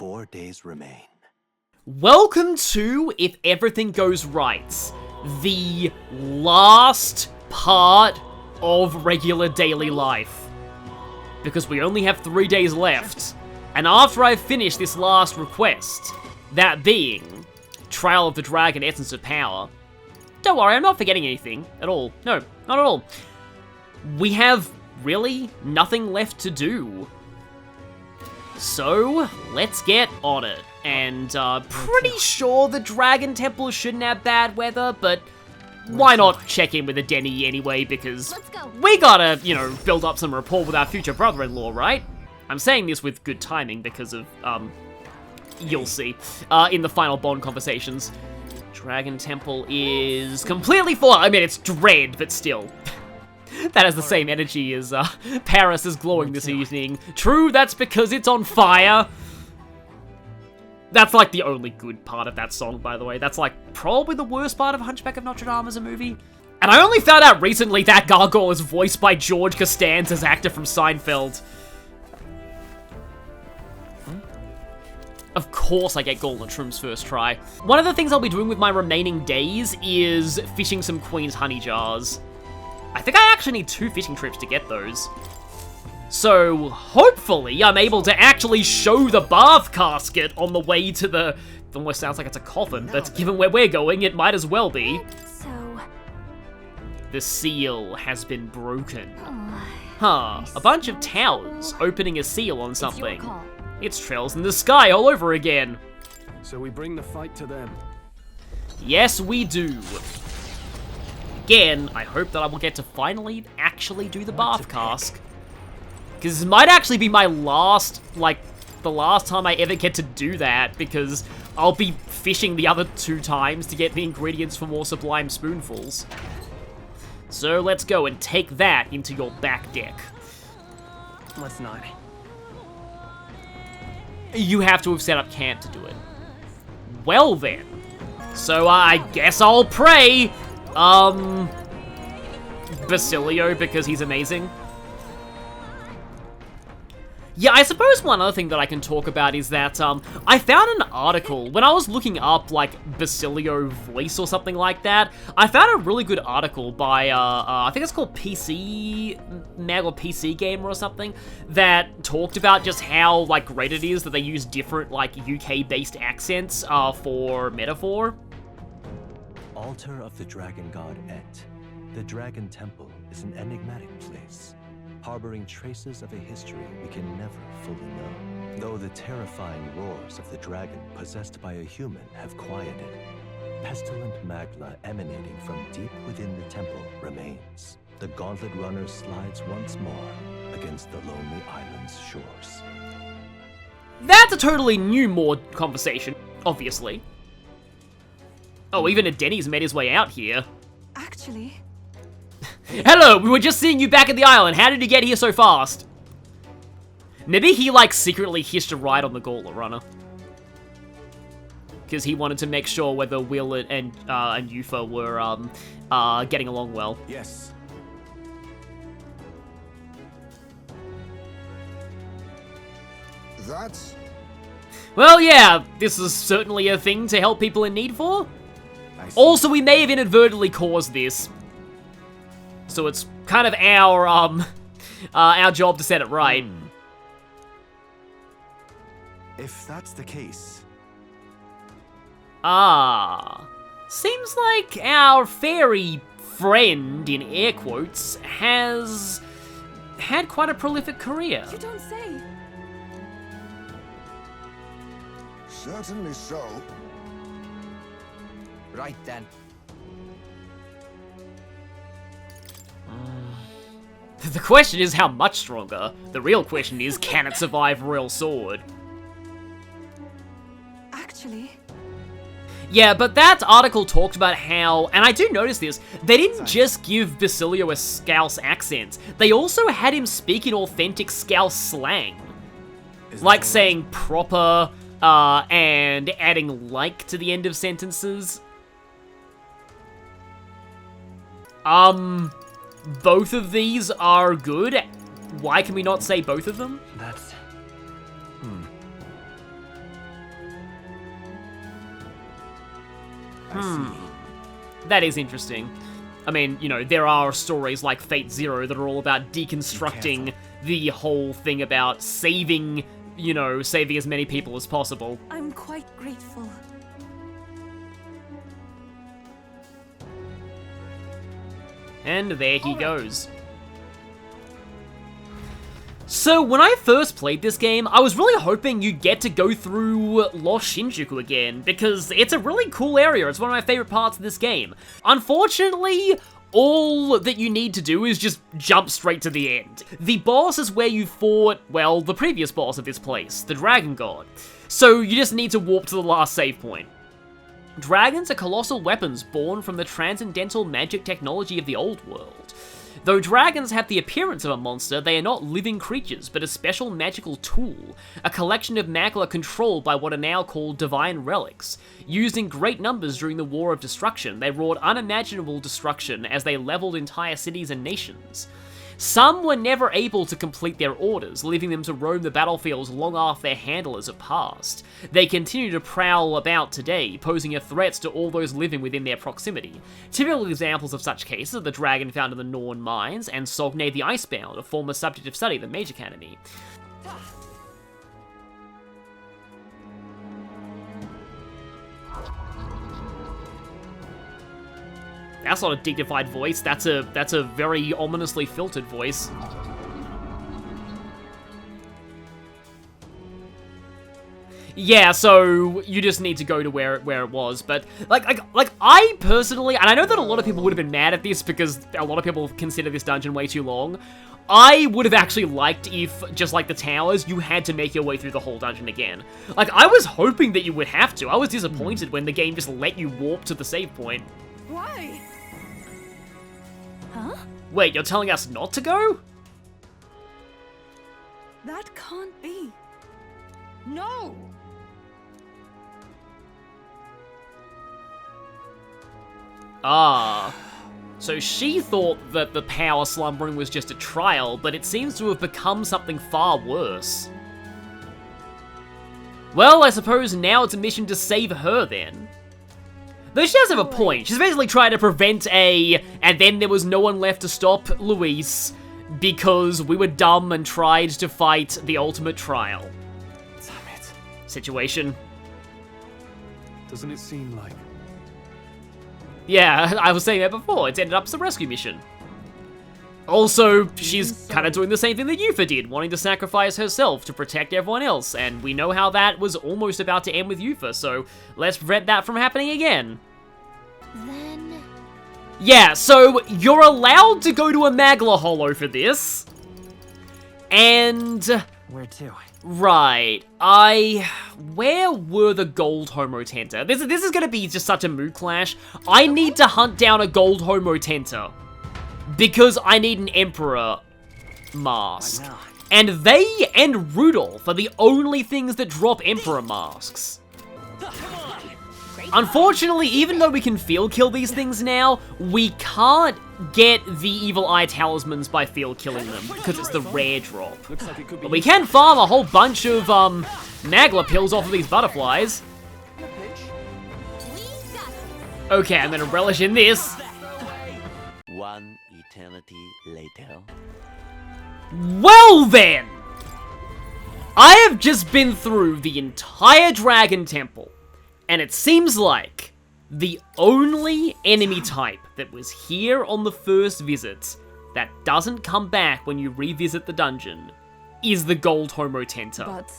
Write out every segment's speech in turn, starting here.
4 days remain. Welcome to If Everything Goes Right, the last part of regular daily life. Because we only have 3 days left, and after I finish this last request, that being Trail of the Dragon Essence of Power, don't worry, I'm not forgetting anything at all. No, not at all. We have really nothing left to do. So, let's get on it. And, pretty sure the Dragon Temple shouldn't have bad weather, but why not check in with the Denny anyway, because we gotta, you know, build up some rapport with our future brother-in-law, right? I'm saying this with good timing because of, you'll see, in the final Bond conversations. Dragon Temple is completely full. I mean, it's Dread, but still. That has the same energy as, Paris is glowing this evening. True, that's because it's on fire. That's, like, the only good part of that song, by the way. That's, like, probably the worst part of Hunchback of Notre Dame as a movie. And I only found out recently that gargoyle is voiced by George Costanza's actor from Seinfeld. Of course I get Gauntlet Shrooms first try. One of the things I'll be doing with my remaining days is fishing some Queen's Honey Jars. I think I actually need 2 fishing trips to get those. So, hopefully, I'm able to actually show the bath casket on the way to the... It almost sounds like it's a coffin, but given where we're going, it might as well be. So... The seal has been broken. Huh, a bunch of towers opening a seal on something. It's trails in the sky all over again. So we bring the fight to them. Yes, we do. Again, I hope that I will get to finally actually do the bath cask. Because this might actually be my last, like, the last time I ever get to do that, because I'll be fishing the other 2 times to get the ingredients for more Sublime Spoonfuls. So let's go and take that into your back deck. Let's not. You have to have set up camp to do it. Well then. So I guess I'll pray, Basilio, because he's amazing. Yeah, I suppose one other thing that I can talk about is that, I found an article, when I was looking up, like, Basilio voice or something like that, I found a really good article by, I think it's called PC Mag or PC Gamer or something, that talked about just how, like, great it is that they use different, like, UK-based accents, for metaphor. Altar of the Dragon God Et. The Dragon Temple is an enigmatic place, harboring traces of a history we can never fully know. Though the terrifying roars of the dragon possessed by a human have quieted, pestilent magma emanating from deep within the temple remains. The gauntlet runner slides once more against the lonely island's shores. That's a totally new mod conversation, obviously. Oh, even a Denny's made his way out here. Actually... Hello, we were just seeing you back at the island. How did you get here so fast? Maybe he, like, secretly hitched a ride on the Gauntlet Runner. Because he wanted to make sure whether Will and Yufa were, getting along well. Yes. That's... Well, yeah, this is certainly a thing to help people in need for. Also, we may have inadvertently caused this. So it's kind of our job to set it right. If that's the case... Seems like our fairy friend, in air quotes, has had quite a prolific career. You don't say. Certainly so. Right then. The question is how much stronger. The real question is, can it survive Royal Sword? Actually... Yeah, but that article talked about how, and I do notice this, they didn't just give Basilio a Scouse accent, they also had him speak in authentic Scouse slang. Like saying proper, and adding like to the end of sentences. Both of these are good. Why can we not say both of them? That's... That is interesting. I mean, you know, there are stories like Fate Zero that are all about deconstructing the whole thing about saving, you know, saving as many people as possible. I'm quite grateful. And there he goes. So, when I first played this game, I was really hoping you'd get to go through Lost Shinjuku again, because it's a really cool area. It's one of my favorite parts of this game. Unfortunately, all that you need to do is just jump straight to the end. The boss is where you fought, well, the previous boss of this place, the Dragon God. So, you just need to warp to the last save point. Dragons are colossal weapons born from the transcendental magic technology of the old world. Though dragons have the appearance of a monster, they are not living creatures, but a special magical tool, a collection of magla controlled by what are now called divine relics. Used in great numbers during the War of Destruction, they wrought unimaginable destruction as they leveled entire cities and nations. Some were never able to complete their orders, leaving them to roam the battlefields long after their handlers have passed. They continue to prowl about today, posing a threat to all those living within their proximity. Typical examples of such cases are the dragon found in the Norn mines, and Sogne the Icebound, a former subject of study at the Mage Academy. That's not a dignified voice, that's a very ominously filtered voice. Yeah, so you just need to go to where it was, but like I personally, and I know that a lot of people would have been mad at this because a lot of people consider this dungeon way too long. I would have actually liked if, just like the towers, you had to make your way through the whole dungeon again. Like, I was hoping that you would have to. I was disappointed when the game just let you warp to the save point. Why? Huh? Wait, you're telling us not to go? That can't be. No! Ah. So she thought that the power slumbering was just a trial, but it seems to have become something far worse. Well, I suppose now it's a mission to save her then. Though she does have a point. She's basically trying to prevent and then there was no one left to stop Luis because we were dumb and tried to fight the ultimate trial. Damn it. Situation. Doesn't it seem like... Yeah, I was saying that before. It's ended up as a rescue mission. Also, she's kind of doing the same thing that Yuffie did, wanting to sacrifice herself to protect everyone else, and we know how that was almost about to end with Yuffie, so let's prevent that from happening again. Then... Yeah, so you're allowed to go to a Magla Hollow for this. And... Where to? Right, where were the gold Homotenta? This is gonna be just such a mood clash. I need to hunt down a gold Homotenta. Because I need an Emperor mask. And they and Rudolph are the only things that drop Emperor masks. Unfortunately, even though we can field kill these things now, we can't get the Evil Eye Talismans by field killing them, because it's the rare drop. But we can farm a whole bunch of, Magla pills off of these butterflies. Okay, I'm gonna relish in this. One eternity later. Well then! I have just been through the entire Dragon Temple, and it seems like the only enemy type that was here on the first visit that doesn't come back when you revisit the dungeon is the gold Homotenta. But...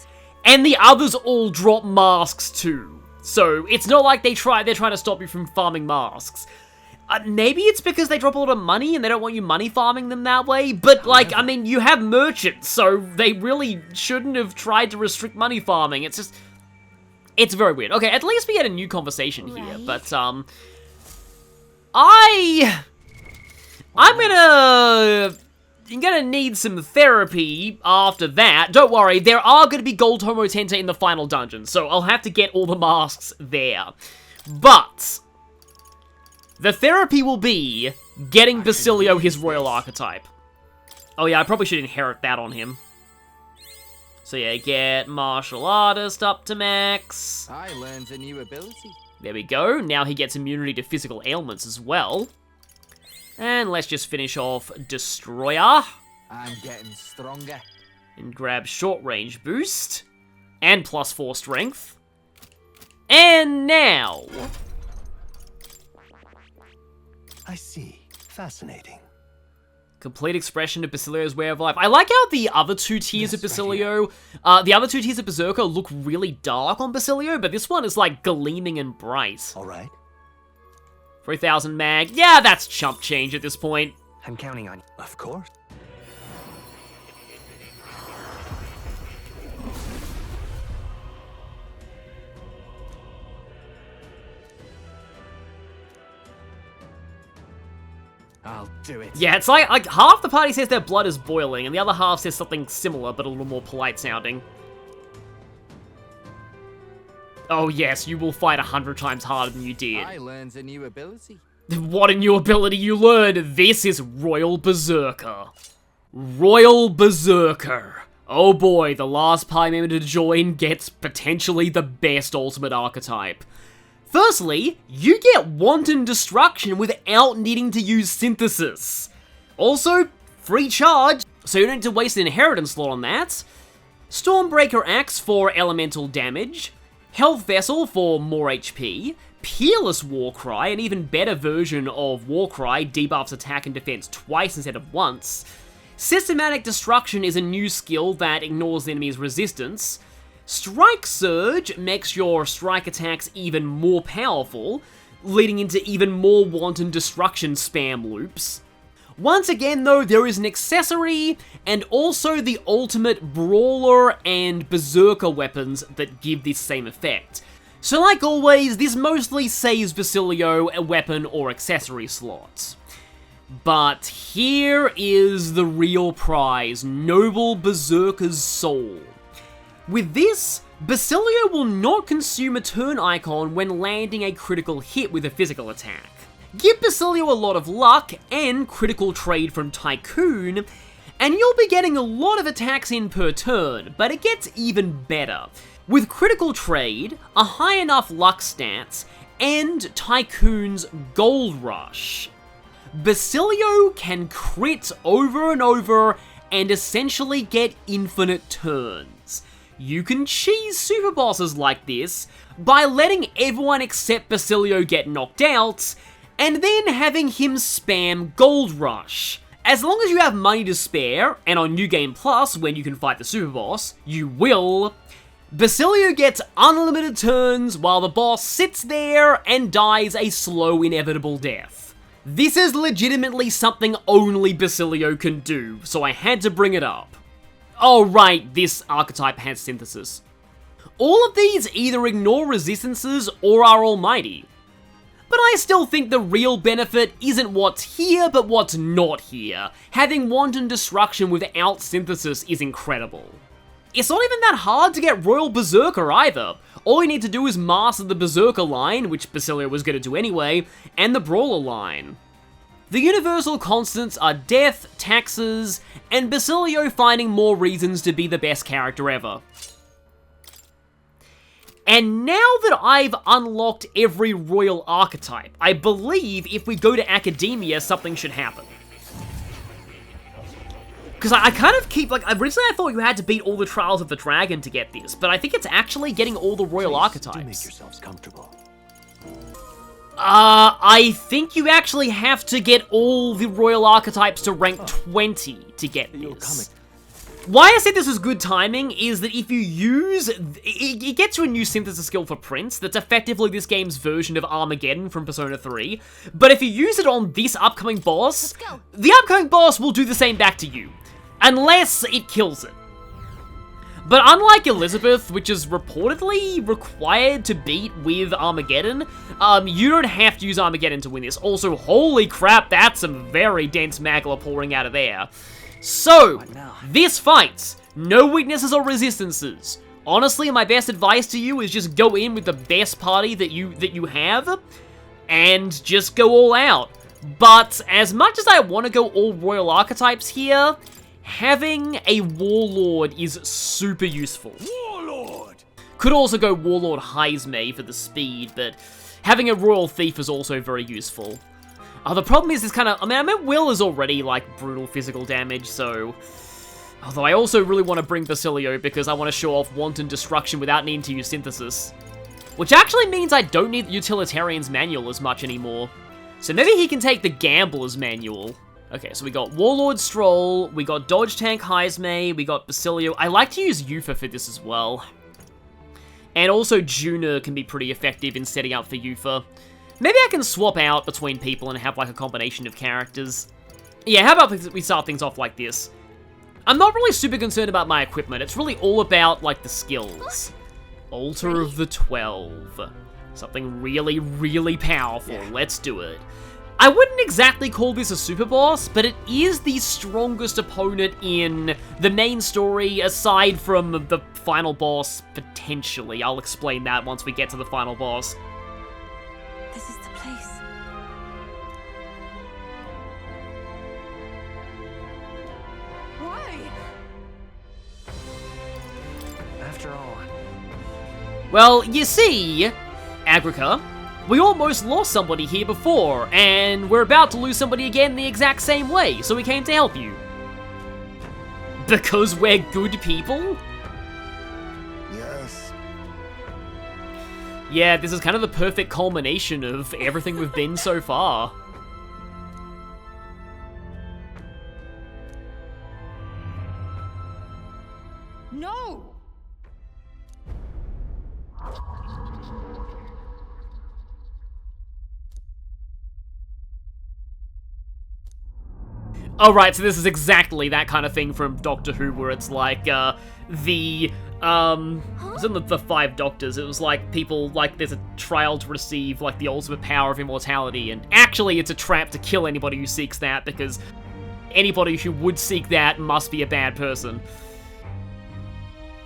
And the others all drop masks too. So it's not like they're trying to stop you from farming masks. Maybe it's because they drop a lot of money and they don't want you money farming them that way, but like, I mean, you have merchants, so they really shouldn't have tried to restrict money farming. It's just, it's very weird. Okay, at least we had a new conversation here, but, I'm gonna need some therapy after that. Don't worry, there are gonna be gold Homotenta in the final dungeon, so I'll have to get all the masks there. But the therapy will be getting Basilio his royal archetype. Oh yeah, I probably should inherit that on him. So yeah, get martial artist up to max. I learned a new ability. There we go. Now he gets immunity to physical ailments as well. And let's just finish off Destroyer. I'm getting stronger. And grab short range boost. And +4 strength. And now... I see. Fascinating. Complete expression of Basilio's way of life. I like how the other two tiers of Basilio, the other two tiers of Berserker look really dark on Basilio, but this one is like gleaming and bright. All right. 3000 mag. Yeah, that's chump change at this point. I'm counting on you. Of course. I'll do it. Yeah, it's like half the party says their blood is boiling, and the other half says something similar, but a little more polite sounding. Oh yes, you will fight 100 times harder than you did. I learned a new ability. What a new ability you learned! This is Royal Berserker. Royal Berserker. Oh boy, the last party member to join gets potentially the best ultimate archetype. Firstly, you get wanton destruction without needing to use synthesis. Also, free charge, so you don't need to waste an inheritance slot on that. Stormbreaker Axe for elemental damage. Health Vessel for more HP. Peerless Warcry, an even better version of Warcry, debuffs attack and defense twice instead of once. Systematic Destruction is a new skill that ignores the enemy's resistance. Strike Surge makes your strike attacks even more powerful, leading into even more wanton destruction spam loops. Once again though, there is an accessory, and also the ultimate Brawler and Berserker weapons that give this same effect. So like always, this mostly saves Basilio a weapon or accessory slot. But here is the real prize, Noble Berserker's Soul. With this, Basilio will not consume a turn icon when landing a critical hit with a physical attack. Give Basilio a lot of luck and critical trade from Tycoon, and you'll be getting a lot of attacks in per turn, but it gets even better. With critical trade, a high enough luck stats, and Tycoon's Gold Rush, Basilio can crit over and over and essentially get infinite turns. You can cheese super bosses like this by letting everyone except Basilio get knocked out, and then having him spam Gold Rush. As long as you have money to spare, and on New Game Plus, when you can fight the super boss, you will, Basilio gets unlimited turns while the boss sits there and dies a slow, inevitable death. This is legitimately something only Basilio can do, so I had to bring it up. Oh right, this archetype has synthesis. All of these either ignore resistances or are almighty. But I still think the real benefit isn't what's here, but what's not here. Having wanton destruction without synthesis is incredible. It's not even that hard to get Royal Berserker either. All you need to do is master the Berserker line, which Basilio was going to do anyway, and the Brawler line. The universal constants are death, taxes, and Basilio finding more reasons to be the best character ever. And now that I've unlocked every royal archetype, I believe if we go to Academia, something should happen. Because I kind of keep, like, originally I thought you had to beat all the Trials of the Dragon to get this, but I think it's actually getting all the royal archetypes. Do make yourselves comfortable. I think you actually have to get all the royal archetypes to rank 20 to get this. Why I said this is good timing is that if you use... It gets you a new synthesis skill for Prince that's effectively this game's version of Armageddon from Persona 3. But if you use it on this upcoming boss, the upcoming boss will do the same back to you. Unless it kills it. But unlike Elizabeth, which is reportedly required to beat with Armageddon, you don't have to use Armageddon to win this. Also, holy crap, that's some very dense magla pouring out of there. So, this fight, no weaknesses or resistances. Honestly, my best advice to you is just go in with the best party that you have, and just go all out. But as much as I want to go all royal archetypes here, having a warlord is super useful. Warlord! Could also go Warlord Heismay for the speed, but having a Royal Thief is also very useful. The problem is this kind of... I mean, Will is already, like, brutal physical damage, so... Although I also really want to bring Basilio because I want to show off wanton destruction without needing to use synthesis. Which actually means I don't need the Utilitarian's manual as much anymore. So maybe he can take the Gambler's manual. Okay, so we got Warlord Stroll, we got Dodge Tank Heismay, we got Basilio. I like to use Yufa for this as well. And also Juna can be pretty effective in setting up for Yufa. Maybe I can swap out between people and have like a combination of characters. Yeah, how about we start things off like this? I'm not really super concerned about my equipment. It's really all about, like, the skills. Altar of the 12. Something really, really powerful. Let's do it. I wouldn't exactly call this a super boss, but it is the strongest opponent in the main story, aside from the final boss, potentially. I'll explain that once we get to the final boss. This is the place. Why? After all, Well, you see, Agrica, we almost lost somebody here before, and we're about to lose somebody again the exact same way, so we came to help you. Because we're good people? Yes. Yeah, this is kind of the perfect culmination of everything we've been so far. No! Oh, right, so this is exactly that kind of thing from Doctor Who, where it's like, it's in the Five Doctors, it was like, people, like, there's a trial to receive, like, the ultimate power of immortality, and actually it's a trap to kill anybody who seeks that, because anybody who would seek that must be a bad person.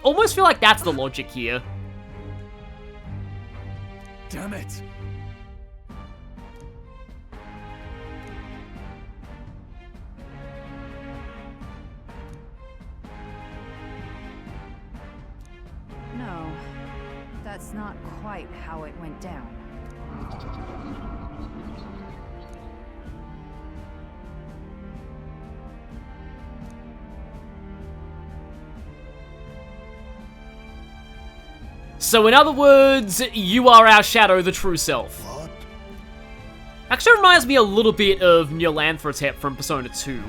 Almost feel like that's the logic here. damn it! No, that's not quite how it went down. So in other words, you are our shadow, the true self. What? Actually reminds me a little bit of Nyarlathotep from Persona 2.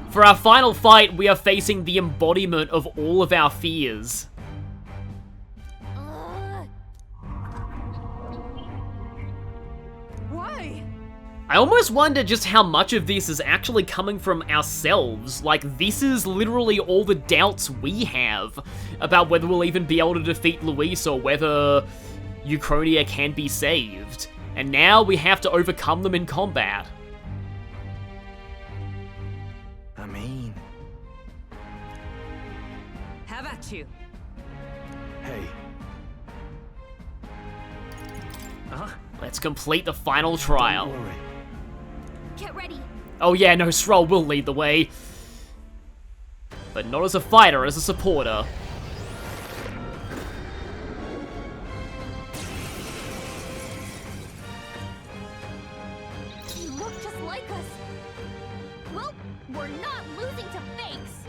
For our final fight, we are facing the embodiment of all of our fears. Why? I almost wonder just how much of this is actually coming from ourselves. Like, this is literally all the doubts we have about whether we'll even be able to defeat Luis or whether Uchronia can be saved. And now we have to overcome them in combat. I mean, Have at you. hey. Let's complete the final trial. Don't worry. Get ready. Oh yeah, no, Stroll will lead the way. But not as a fighter, as a supporter. You look just like us. Well, we're not losing to fakes.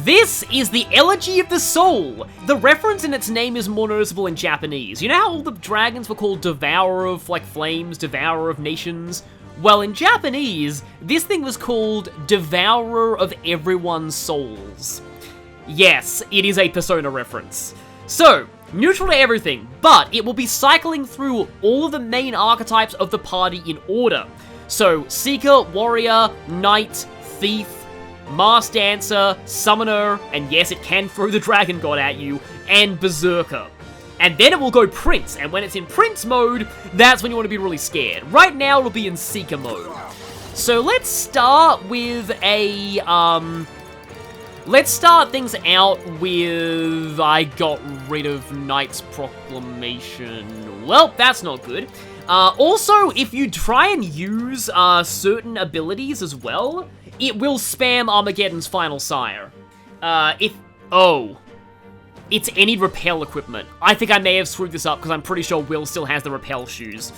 This is the Elegy of the Soul! The reference in its name is more noticeable in Japanese. You know how all the dragons were called Devourer of, like, Flames, Devourer of Nations? Well, in Japanese, this thing was called Devourer of Everyone's Souls. Yes, it is a Persona reference. So, neutral to everything, but it will be cycling through all of the main archetypes of the party in order. So, Seeker, Warrior, Knight, Thief, Masked Dancer, Summoner, and yes, it can throw the Dragon God at you, and Berserker. And then it will go Prince, and when it's in Prince mode, that's when you want to be really scared. Right now, it'll be in Seeker mode. So let's start with a, let's start things out with... I got rid of Knight's Proclamation. Well, that's not good. Also, if you try and use certain abilities as well, it will spam Armageddon's Final Sire. It's any repel equipment. I think I may have screwed this up because I'm pretty sure Will still has the repel shoes.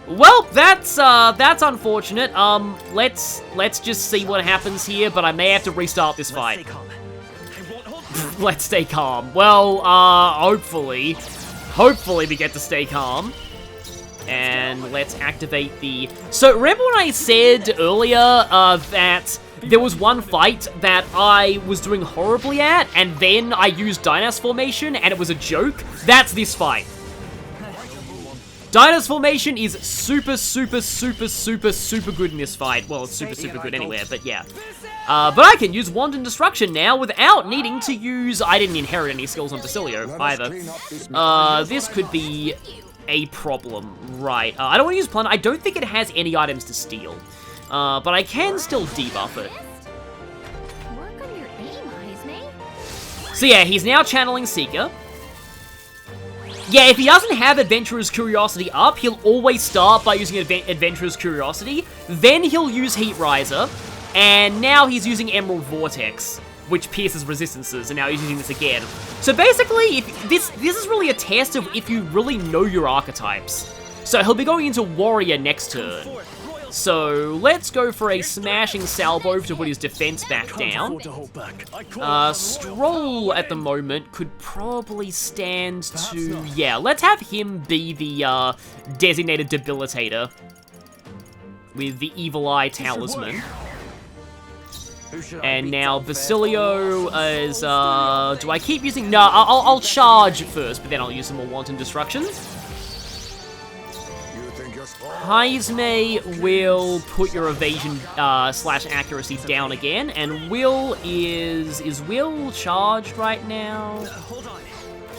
Well, that's unfortunate. Let's just see what happens here, but I may have to restart this fight. Let's stay calm. Well, hopefully we get to stay calm. And let's activate the... So, remember when I said earlier that there was one fight that I was doing horribly at, and then I used Dynas Formation, and it was a joke? That's this fight. Dynas Formation is super good in this fight. Well, it's super good anywhere, but yeah. But I can use Wanton Destruction now without needing to use... I didn't inherit any skills on Basilio, either. This could be a problem. Right. I don't want to use Plunder. I don't think it has any items to steal. But I can still debuff it. Work on your aim, Izme. So yeah, he's now channeling Seeker. Yeah, if he doesn't have Adventurer's Curiosity up, he'll always start by using Adventurer's Curiosity. Then he'll use Heat Riser. And now he's using Emerald Vortex, which pierces resistances, and now he's using this again. So basically, if this is really a test of if you really know your archetypes. So he'll be going into Warrior next turn. So let's go for a Smashing Salvo to put his defense back down. Stroll at the moment could probably stand to... Yeah, let's have him be the designated debilitator with the Evil Eye Talisman. And now Basilio is, do I keep using... No, I'll charge first, but then I'll use some more Wanton Destruction. Izme will put your evasion slash accuracy down again, and Will is Will charged right now?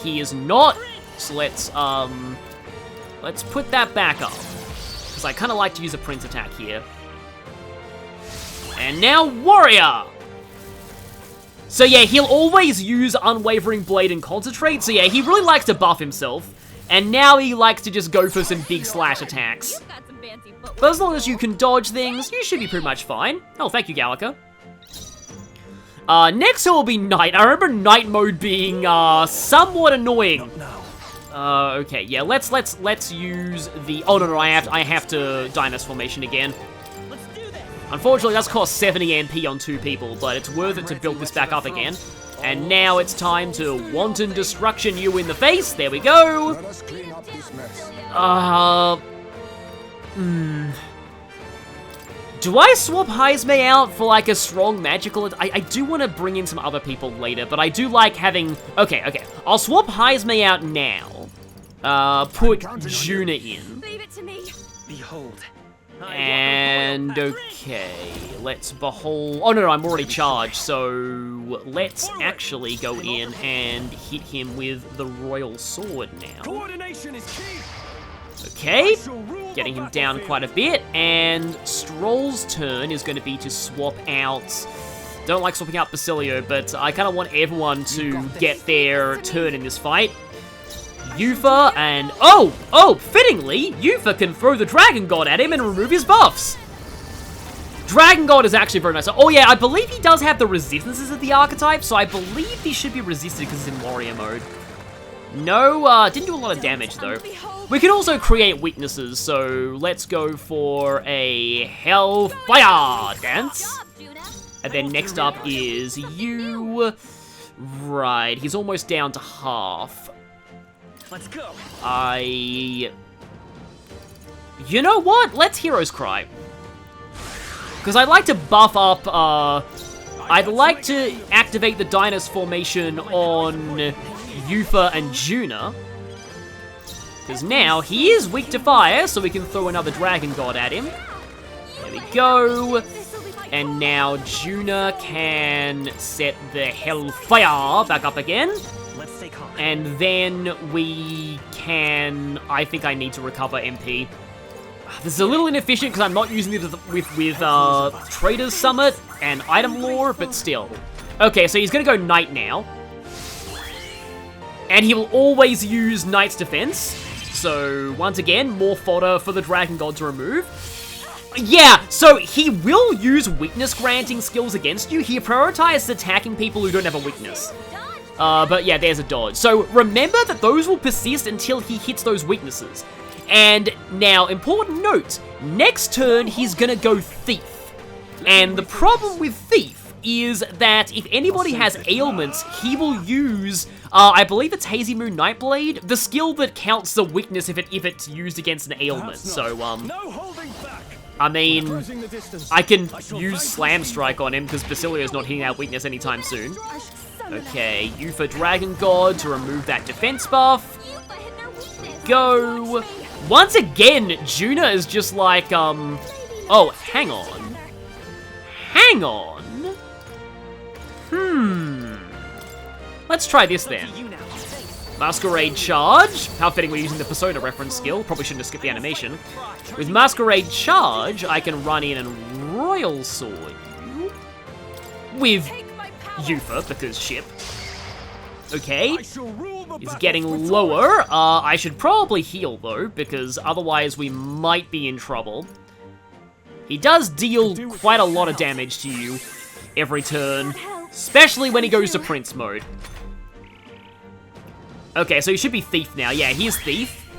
He is not, so let's put that back up, because I kind of like to use a Prince attack here. And now Warrior! So yeah, he'll always use Unwavering Blade and Concentrate, so yeah, he really likes to buff himself. And now he likes to just go for some big slash attacks. But as long as you can dodge things, you should be pretty much fine. Oh, thank you, Gallica. Next will be Night. I remember Night mode being somewhat annoying. Okay, yeah, let's use the... Oh no, I have to Dynas Formation again. Unfortunately, that's cost 70 MP on 2 people, but it's worth it to build this back up again. And now it's time to Wanton Destruction you in the face. There we go. Do I swap Izme out for like a strong magical... I do want to bring in some other people later, but I do like having... Okay. I'll swap Izme out now. Put Juna in. Leave it to me. Behold. And okay, let's behold... Oh no, I'm already charged, so let's actually go in and hit him with the Royal Sword now. Coordination is key. Okay, getting him down quite a bit, and Stroll's turn is going to be to swap out... Don't like swapping out Basilio, but I kind of want everyone to get their turn in this fight. Yufa and... Oh, fittingly, Yufa can throw the Dragon God at him and remove his buffs. Dragon God is actually very nice. Oh yeah, I believe he does have the resistances of the archetype, so I believe he should be resisted because it's in warrior mode. No, didn't do a lot of damage though. We can also create weaknesses, so let's go for a Hellfire Dance. And then next up is you. Right, he's almost down to half. Let's go. You know what? Let's Hero's Cry. Because I'd like to buff up, I'd like to activate the Dynas Formation on Yufa and Juna. Because now he is weak to fire, so we can throw another Dragon God at him. There we go. And now Juna can set the Hellfire back up again. And then we can... I think I need to recover MP. This is a little inefficient because I'm not using it with Trader's Summit and Item Lore, but still. Okay, so he's going to go Knight now. And he will always use Knight's Defense. So, once again, more fodder for the Dragon God to remove. Yeah, so he will use weakness granting skills against you. He prioritizes attacking people who don't have a weakness. But yeah, there's a dodge. So remember that those will persist until he hits those weaknesses. And now, important note, next turn he's gonna go Thief. And the problem with Thief is that if anybody has ailments, he will use, I believe it's Hazy Moon Nightblade, the skill that counts the weakness if it's used against an ailment. So, No holding back. I mean, Closing the distance. I can use Slam Strike on him because Basilio's not hitting that weakness anytime soon. Okay, Yufa Dragon God to remove that defense buff. Go. Once again, Juna is just like, oh, hang on. Hang on. Let's try this then. Masquerade Charge. How fitting we're using the Persona reference skill. Probably shouldn't have skipped the animation. With Masquerade Charge, I can run in and Royal Sword you. With Yufa, because ship. Okay. He's getting lower. I should probably heal, though, because otherwise we might be in trouble. He does deal quite a lot of damage to you every turn, especially when he goes to Prince mode. Okay, so he should be Thief now. Yeah, he's Thief.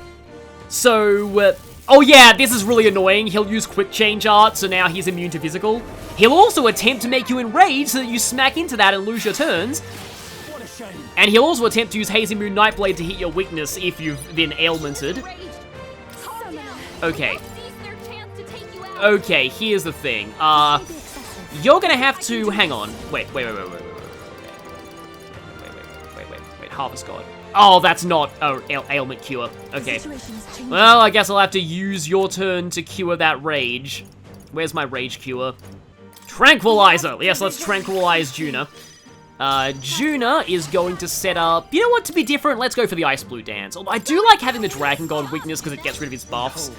So, oh yeah, this is really annoying. He'll use Quick Change Art, so now he's immune to physical. He'll also attempt to make you enraged so that you smack into that and lose your turns. And he'll also attempt to use Hazy Moon Nightblade to hit your weakness if you've been ailmented. Okay. Okay, here's the thing. You're gonna have to... Hang on. Wait, Harvest God. Oh, that's not ailment cure. Okay. Well, I guess I'll have to use your turn to cure that rage. Where's my rage cure? Tranquilizer! Yes, let's tranquilize Juna. Juna is going to set up... You know what, to be different, let's go for the Ice Blue Dance. Although I do like having the Dragon God weakness because it gets rid of his buffs.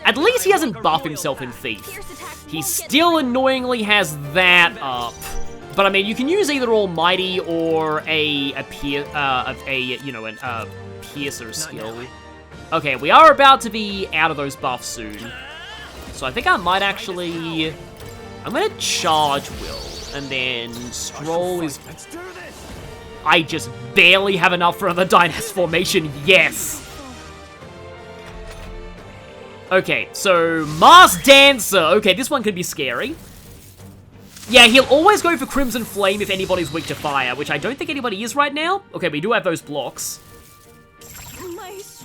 At least he doesn't buff himself in Thief. He still annoyingly has that up. But I mean, you can use either Almighty or a Piercer skill. Okay, we are about to be out of those buffs soon. So I think I might actually... I'm gonna charge Will, and then Stroll is... I just barely have enough for another Dynast formation, yes! Okay, so Masked Dancer. Okay, this one could be scary. Yeah, he'll always go for Crimson Flame if anybody's weak to fire, which I don't think anybody is right now. Okay, we do have those blocks.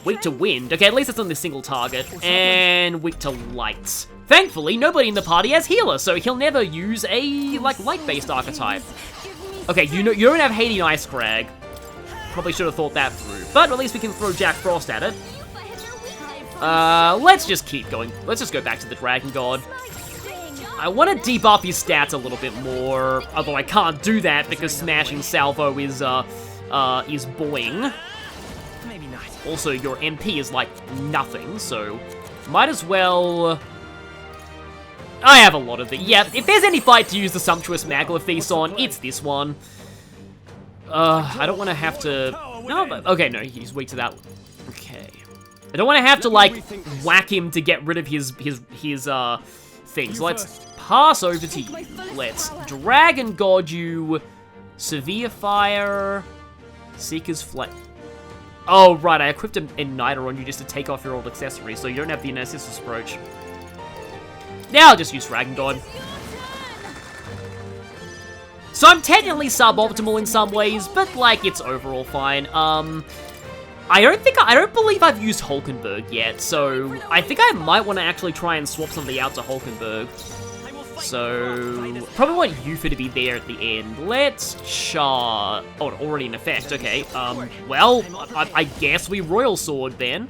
Weak to wind. Okay, at least it's on this single target. And weak to light. Thankfully, nobody in the party has healer, so he'll never use a, like, light-based archetype. Okay, you don't have Hades Ice Crag. Probably should have thought that through. But at least we can throw Jack Frost at it. Let's just keep going. Let's just go back to the Dragon God. I want to debuff his stats a little bit more, although I can't do that because Smashing Salvo is boing. Also, your MP is like nothing, so might as well... I have a lot of the... Yeah, if there's any fight to use the Sumptuous Magla Feast on, it's this one. I don't want to have to... No, but... Okay, no, he's weak to that. Okay. I don't want to have to, like, whack him to get rid of his things. Let's pass over to you. Let's Dragon God you. Severe Fire. Seeker's Flame. Oh, right, I equipped an Igniter on you just to take off your old accessories, so you don't have the Narcissus Approach. Now I'll just use Dragon God. So I'm technically suboptimal in some ways, but, like, it's overall fine. I don't believe I've used Hulkenberg yet, so I think I might want to actually try and swap somebody out to Hulkenberg. So, probably want Yufa to be there at the end. Let's charge... Oh, already in effect, okay. Well, I guess we Royal Sword then.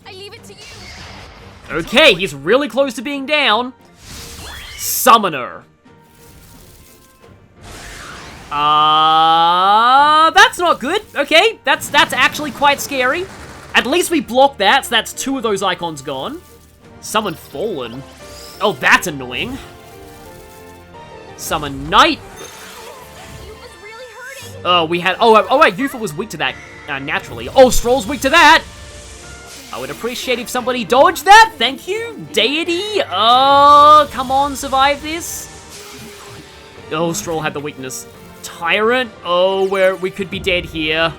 I leave it to you. Okay, he's really close to being down. Summoner. That's not good. Okay, that's actually quite scary. At least we blocked that, so that's 2 of those icons gone. Summon Fallen. Oh, that's annoying. Summon Knight. Really hurting. Oh, we had... Oh, wait, Yufa was weak to that naturally. Oh, Stroll's weak to that. I would appreciate if somebody dodged that. Thank you, deity. Oh, come on, survive this. Oh, Stroll had the weakness. Tyrant. Oh, we could be dead here.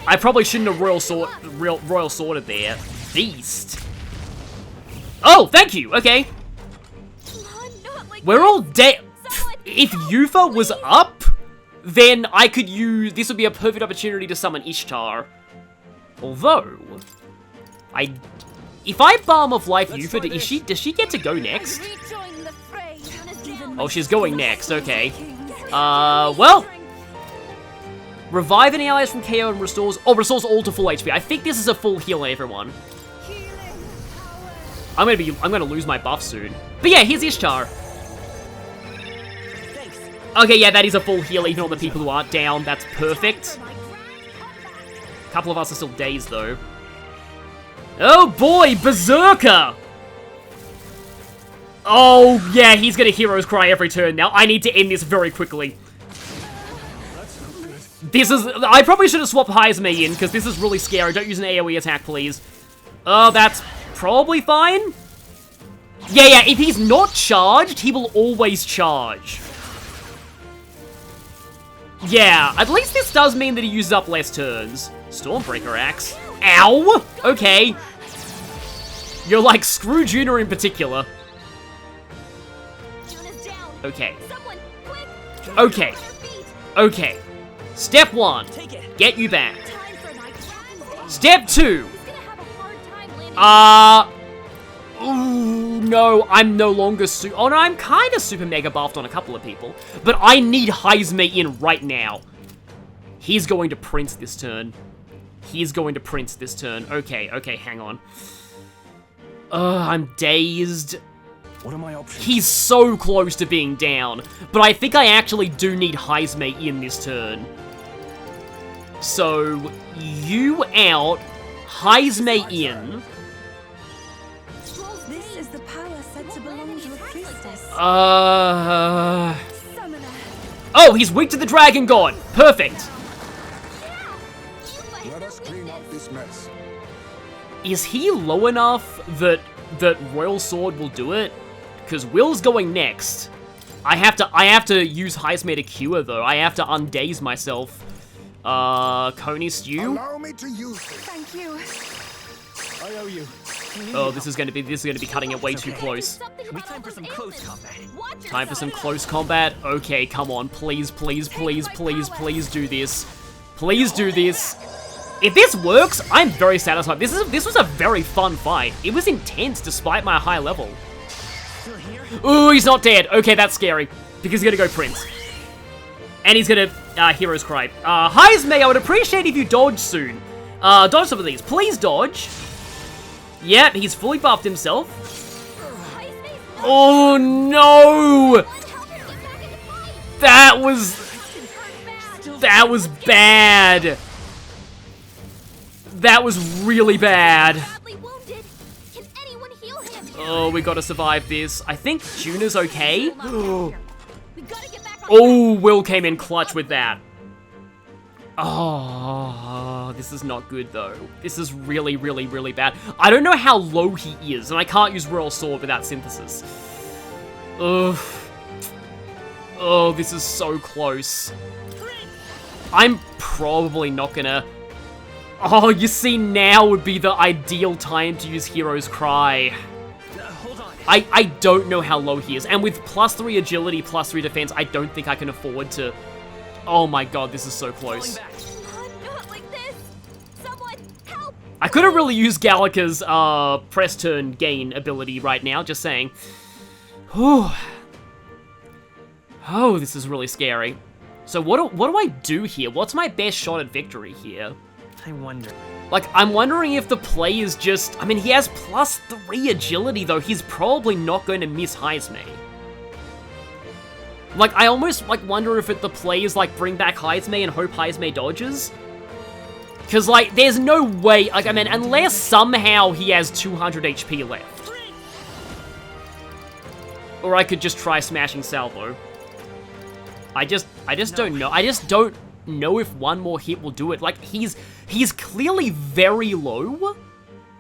I probably shouldn't have royal sworded there. Beast. Oh, thank you. Okay. We're all dead. If Yufa was up, then I could use... This would be a perfect opportunity to summon Ishtar. Although... If I Balm of Life Yufa, does she get to go next? Oh, she's going next. Okay. Well... Revive any allies from KO and restores... Oh, restores all to full HP. I think this is a full heal, everyone. I'm gonna lose my buff soon. But yeah, here's Ishtar. Okay, yeah, that is a full heal, even on the people who aren't down. That's perfect. A couple of us are still dazed, though. Oh boy, Berserker! Oh, yeah, he's gonna Hero's Cry every turn now. I need to end this very quickly. This is... I probably should have swapped Heizme in, because this is really scary. Don't use an AoE attack, please. Oh, that's probably fine. Yeah, if he's not charged, he will always charge. Yeah, at least this does mean that he uses up less turns. Stormbreaker Axe. Ow! Okay. You're like Screw Junior in particular. Okay. Okay. Okay. Step 1. Get you back. Step 2. Ooh, no, I'm no longer oh no, I'm kind of super mega buffed on a couple of people. But I need Heizme in right now. He's going to Prince this turn. He's going to Prince this turn. Okay, hang on. I'm dazed. What are my options? He's so close to being down. But I think I actually do need Heizme in this turn. So, you out, Heizme in. This is the power said to belong to a priestess. Oh, he's weak to the Dragon God. Perfect. Let us clean up this mess. Is he low enough that Royal Sword will do it? Because Will's going next. I have to use Heizme to cure though. I have to undaze myself. Coney Stew. Allow me to use this. Thank you. I owe you. Oh, this is gonna be cutting it way too close. Time for some close combat. Time for some close combat. Okay, come on, please do this. Please do this. If this works, I'm very satisfied. This was a very fun fight. It was intense despite my high level. Ooh, he's not dead. Okay, that's scary because he's gonna go Prince, and he's gonna Hero's Cry. Heizme, I would appreciate if you dodge soon. Dodge some of these, please dodge. Yep, he's fully buffed himself. Oh no! That was bad. That was really bad. Oh, we gotta survive this. I think Juna's okay. Oh, Will came in clutch with that. Oh, this is not good though. This is really bad. I don't know how low he is, and I can't use Royal Sword without Synthesis. Ugh. Oh, this is so close. I'm probably not gonna... Oh, you see, now would be the ideal time to use Hero's Cry. I don't know how low he is, and with +3 agility, +3 defense, I don't think I can afford to... Oh my god, this is so close. Not like this. Someone help. I couldn't really use Gallica's press turn gain ability right now, just saying. Whew. Oh, this is really scary. So what do I do here? What's my best shot at victory here? I wonder. Like, I'm wondering if the play is just... I mean, he has +3 agility, though. He's probably not going to miss Heizme. Like, I almost, like, wonder if the play is, like, bring back Heizme and hope Heizme dodges. Because, like, there's no way... Like, I mean, unless somehow he has 200 HP left. Or I could just try smashing Salvo. I just don't know. I just don't... know if one more hit will do it. Like, he's clearly very low.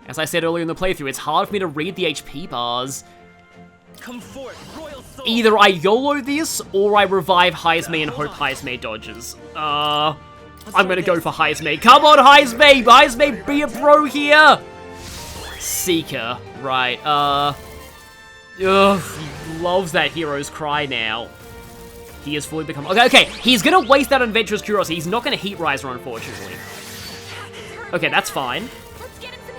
As I said earlier in the playthrough, it's hard for me to read the HP bars. Come forth, royal soul. Either I YOLO this, or I revive Heisme and hope Heisme dodges. I'm gonna go for Heisme. Come on, Heisme! Heisme, be a pro here! Seeker, right, ugh, he loves that hero's cry now. He has fully become... Okay, he's gonna waste that on Adventurous Curiosity. He's not gonna Heat Riser, unfortunately. Okay, that's fine. Let's get him some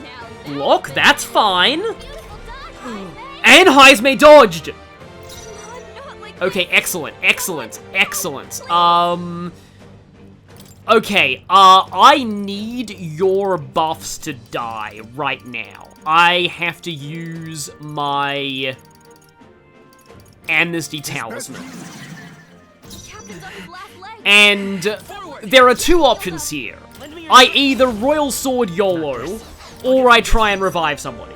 healing. Now Block, that's fine. beautiful done, And Heisme dodged! not like Okay, excellent, excellent, excellent. Okay, I need your buffs to die right now. I have to use my Amnesty Talisman. Captain's on his last leg. And there are two options here. I either Royal Sword YOLO, or I try and revive somebody.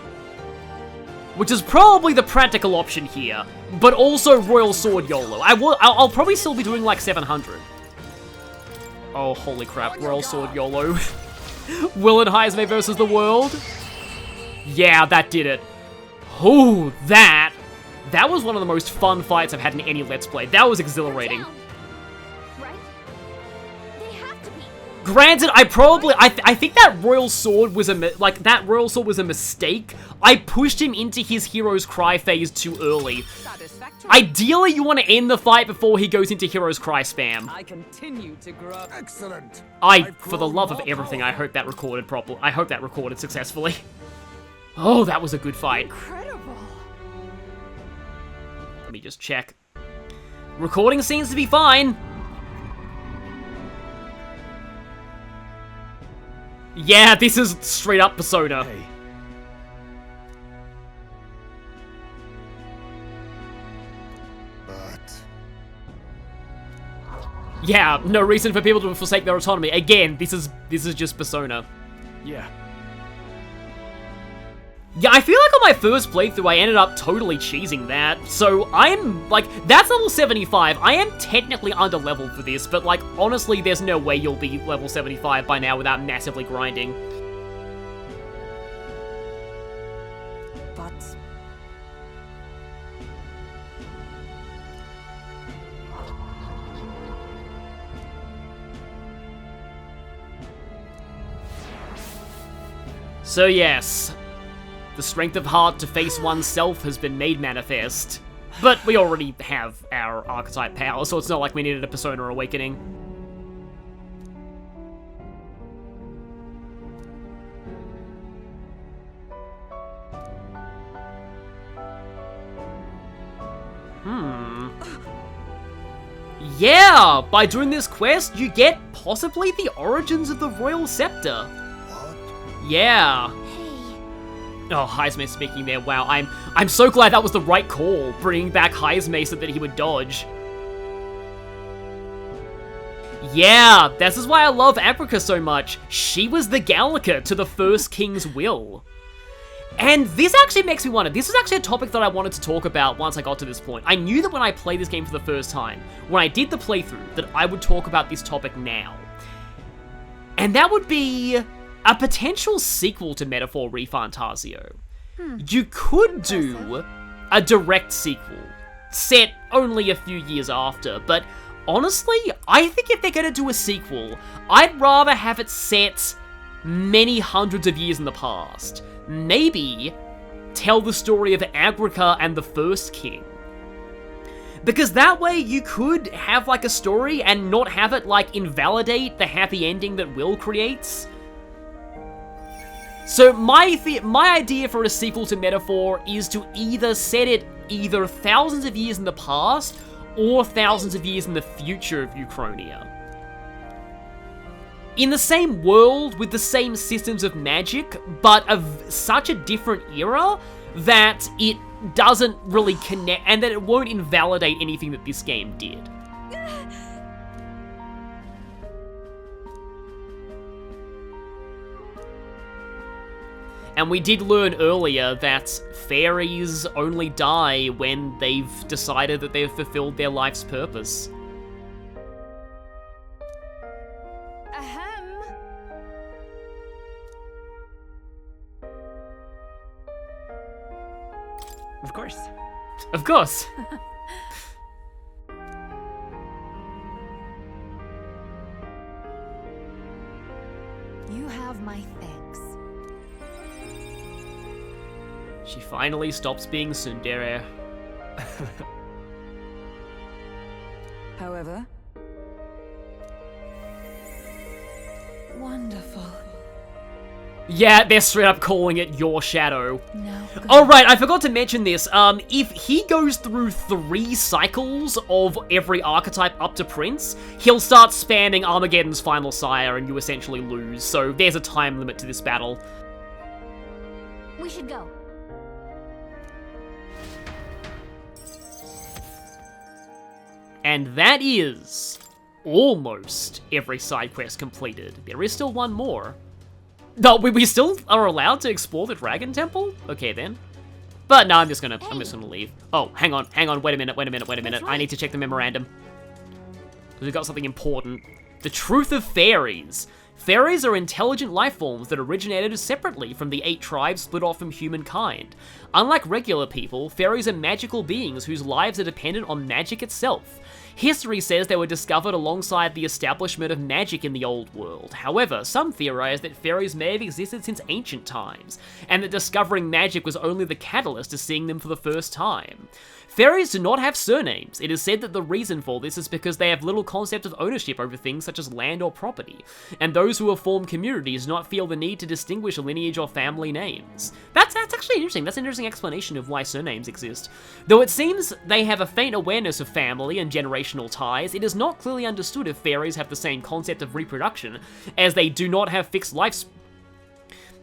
Which is probably the practical option here, but also Royal Sword YOLO. I'll probably still be doing like 700. Oh, holy crap, Royal Sword YOLO. Will and Heisme versus the world? Yeah, that did it. Ooh, that was one of the most fun fights I've had in any Let's Play. That was exhilarating. Down. Right? They have to be. Granted, I think that Royal Sword was a mistake. I pushed him into his Hero's Cry phase too early. Satisfactory. Ideally, you want to end the fight before he goes into Hero's Cry spam. I continue to grow. Excellent. For the love of everything, I hope that recorded properly. I hope that recorded successfully. Oh, that was a good fight. Incredible. Let me just check. Recording seems to be fine. Yeah, this is straight up Persona. Hey, But Yeah, no reason for people to forsake their autonomy. Again, this is just Persona. yeah. Yeah, I feel like on my first playthrough, I ended up totally cheesing that. So I'm, like, that's level 75. I am technically under-leveled for this, but, like, honestly, there's no way you'll be level 75 by now without massively grinding. But So yes, the strength of heart to face oneself has been made manifest. But we already have our archetype power, so it's not like we needed a Persona Awakening. Yeah, by doing this quest, you get possibly the origins of the Royal Scepter. what? Yeah. Oh, Heisme speaking there. Wow, I'm so glad that was the right call, bringing back Heisme so that he would dodge. Yeah, this is why I love Africa so much. She was the Gallica to the first king's will. And this actually makes me wonder, this is actually a topic that I wanted to talk about once I got to this point. I knew that when I played this game for the first time, when I did the playthrough, that I would talk about this topic now. And that would be a potential sequel to Metaphor ReFantazio. You could do a direct sequel, set only a few years after, but honestly, I think if they're gonna do a sequel, I'd rather have it set many hundreds of years in the past. Maybe tell the story of Agrica and the First King. Because that way you could have like a story and not have it like invalidate the happy ending that Will creates. So my idea for a sequel to Metaphor is to either set it either thousands of years in the past or thousands of years in the future of Uchronia. In the same world, with the same systems of magic, but of such a different era that it doesn't really connect, and that it won't invalidate anything that this game did. And we did learn earlier that fairies only die when they've decided that they've fulfilled their life's purpose. Of course. You have my thanks. She finally stops being tsundere. However, wonderful. Yeah, they're straight up calling it your shadow. No. Oh right, I forgot to mention this. If he goes through 3 cycles of every archetype up to Prince, he'll start spamming Armageddon's final sire and you essentially lose. So there's a time limit to this battle. We should go. And that is almost every side quest completed. There is still one more. No, we still are allowed to explore the Dragon Temple? Okay then. But no, I'm just gonna leave. Oh, hang on, wait a minute. I need to check the memorandum. We've got something important. The truth of fairies. Fairies are intelligent life forms that originated separately from the 8 tribes split off from humankind. Unlike regular people, fairies are magical beings whose lives are dependent on magic itself. History says they were discovered alongside the establishment of magic in the old world. However, some theorize that fairies may have existed since ancient times, and that discovering magic was only the catalyst to seeing them for the first time. Fairies do not have surnames. It is said that the reason for this is because they have little concept of ownership over things such as land or property, and those who have formed communities do not feel the need to distinguish lineage or family names. That's actually interesting. That's an interesting explanation of why surnames exist. Though it seems they have a faint awareness of family and generational ties, it is not clearly understood if fairies have the same concept of reproduction, as they do not have fixed lifespans.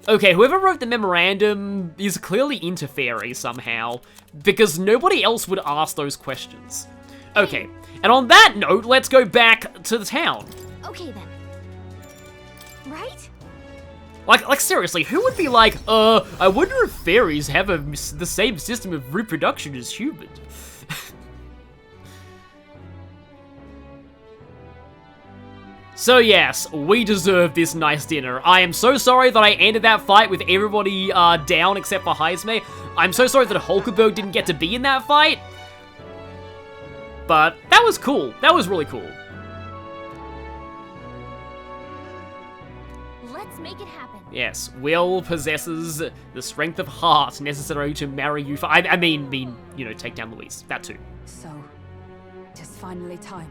Okay, whoever wrote the memorandum is clearly into fairies somehow, because nobody else would ask those questions. Okay, and on that note, let's go back to the town. Okay then. Right? Like seriously, who would be like, I wonder if fairies have the same system of reproduction as humans? So yes, we deserve this nice dinner. I am so sorry that I ended that fight with everybody down except for Heisme. I'm so sorry that Hulkenberg didn't get to be in that fight. But that was cool. That was really cool. Let's make it happen. Yes, Will possesses the strength of heart necessary to marry you for... I mean, you know, take down Louise. That too. So, it is finally time.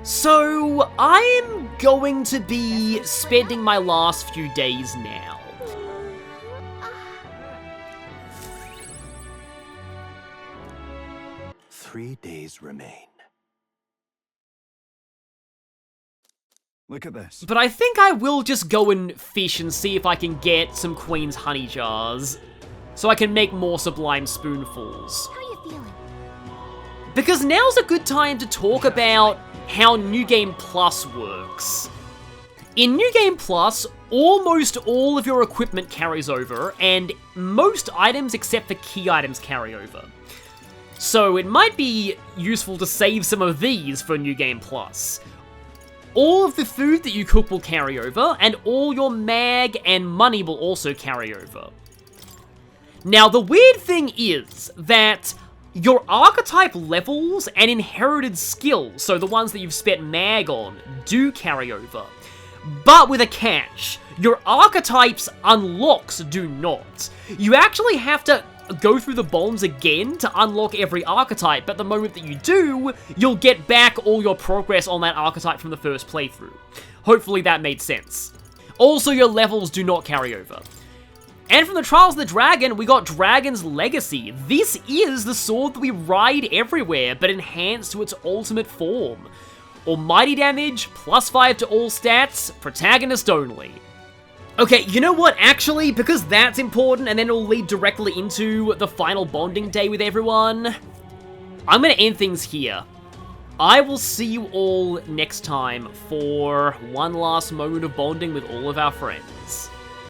So, I'm going to be spending my last few days now. 3 days remain. Look at this. But I think I will just go and fish and see if I can get some Queen's honey jars, so I can make more Sublime Spoonfuls. How you feeling? Because now's a good time to talk about how New Game Plus works. In New Game Plus, almost all of your equipment carries over, and most items except for key items carry over. So it might be useful to save some of these for New Game Plus. All of the food that you cook will carry over, and all your mag and money will also carry over. Now, the weird thing is that your archetype levels and inherited skills, so the ones that you've spent mag on, do carry over. But with a catch, your archetype's unlocks do not. You actually have to go through the bombs again to unlock every archetype, but the moment that you do, you'll get back all your progress on that archetype from the first playthrough. Hopefully that made sense. Also, your levels do not carry over. And from the Trials of the Dragon, we got Dragon's Legacy. This is the sword that we ride everywhere, but enhanced to its ultimate form. Almighty damage, +5 to all stats, protagonist only. Okay, you know what, actually, because that's important, and then it'll lead directly into the final bonding day with everyone, I'm gonna end things here. I will see you all next time for one last moment of bonding with all of our friends.